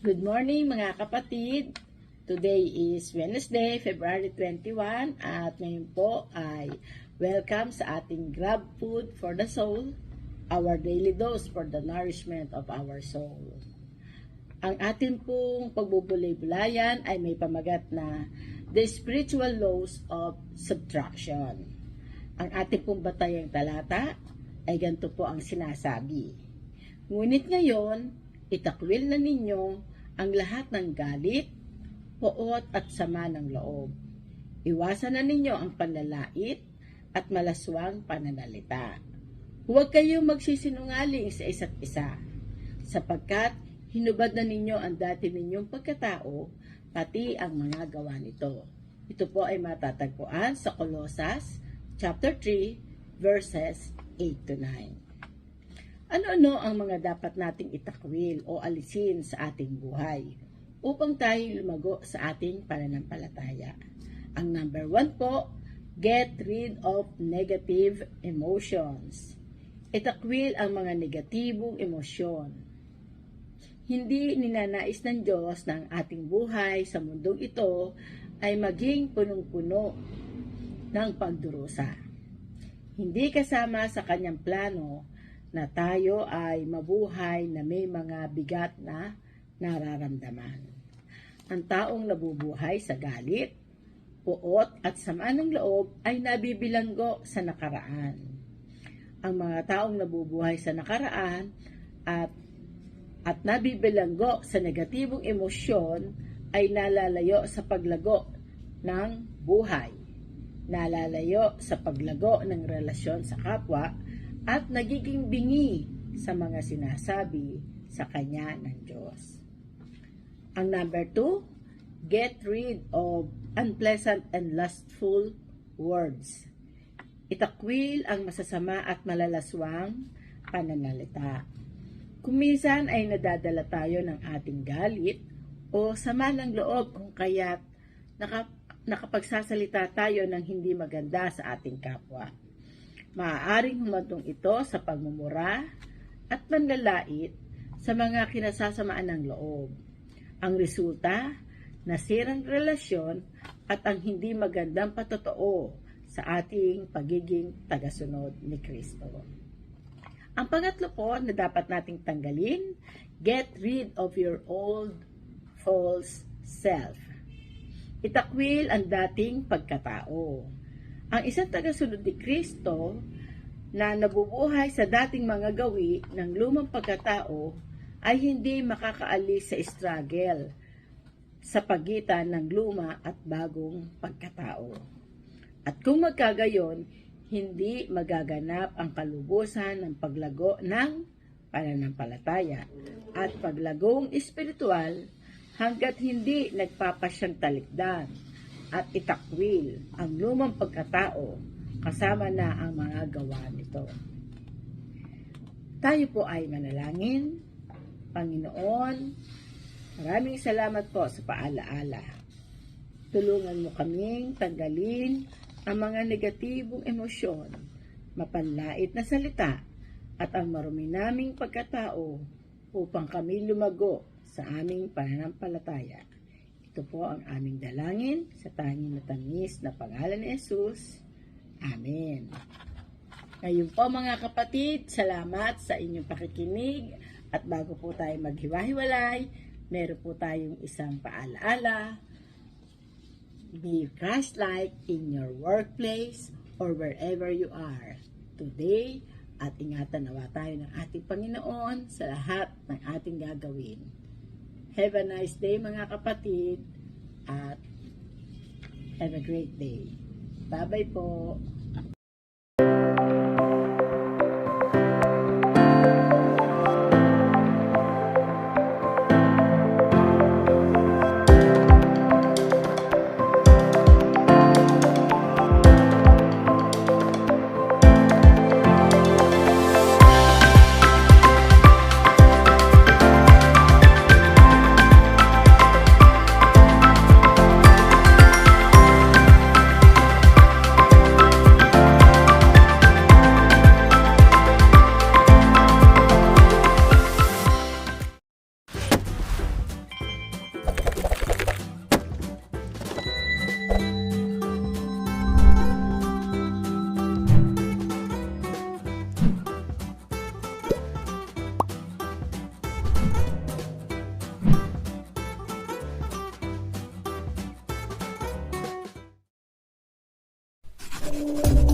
Good morning mga kapatid. Today is Wednesday, February 21 at ngayon po ay welcome sa ating Grab Food for the Soul, our daily dose for the nourishment of our soul. Ang ating pong pagbubulay-bulayan ay may pamagat na The Spiritual Laws of Subtraction. Ang ating pong batayang talata ay ganito po ang sinasabi. Ngunit ngayon, itakwil na ninyo ang lahat ng galit, poot at sama ng loob. Iwasan na ninyo ang panlalait at malaswang pananalita. Huwag kayong magsisinungaling sa isa't isa, sapagkat hinubad na ninyo ang dati ninyong pagkatao, pati ang mga gawa nito. Ito po ay matatagpuan sa Colosas chapter 3 verses 8 to 9. Ano-ano ang mga dapat nating itakwil o alisin sa ating buhay upang tayo lumago sa ating pananampalataya? Ang number 1 po, get rid of negative emotions. Itakwil ang mga negatibong emosyon. Hindi ninanais ng Diyos na ang ating buhay sa mundong ito ay maging punong-puno ng pagdurusa. Hindi kasama sa kanyang plano na tayo ay mabuhay na may mga bigat na nararamdaman. Ang taong nabubuhay sa galit, puot at sama ng loob ay nabibilanggo sa nakaraan. Ang mga taong nabubuhay sa nakaraan at nabibilanggo sa negatibong emosyon ay nalalayo sa paglago ng buhay, nalalayo sa paglago ng relasyon sa kapwa, at nagiging bingi sa mga sinasabi sa Kanya ng Diyos. Ang number 2, get rid of unpleasant and lustful words. Itakwil ang masasama at malalaswang pananalita. Kung minsan ay nadadala tayo ng ating galit o sama ng loob kung kaya't nakapagsasalita tayo ng hindi maganda sa ating kapwa. Maaaring humantong ito sa pagmumura at panlalait sa mga kinasasamaan ng loob. Ang resulta, nasirang relasyon at ang hindi magandang patotoo sa ating pagiging tagasunod ni Kristo. Ang pangatlo po na dapat nating tanggalin, get rid of your old false self. Itakwil ang dating pagkatao. Ang isang tagasunod ni Kristo na nabubuhay sa dating mga gawi ng lumang pagkatao ay hindi makakaalis sa struggle sa pagitan ng luma at bagong pagkatao. At kung magkagayon, hindi magaganap ang kalubusan ng paglago ng pananampalataya at paglagong espiritual hanggat hindi nagpapasyang talikdan at itakwil ang lumang pagkatao kasama na ang mga gawa nito. Tayo po ay manalangin. Panginoon, maraming salamat po sa paalaala. Tulungan mo kaming tanggalin ang mga negatibong emosyon, mapanlait na salita, at ang marumi naming pagkatao upang kami lumago sa aming pananampalataya. Ito po ang aming dalangin sa tanging matamis na pangalan ni Jesus. Amen. Ngayon po mga kapatid, salamat sa inyong pakikinig at bago po tayo maghiwa-hiwalay, meron po tayong isang paalaala. Be Christ-like in your workplace or wherever you are today at ingatan nawa tayo ng ating Panginoon sa lahat ng ating gagawin. Have a nice day mga kapatid at have a great day. Bye-bye po. Thank you.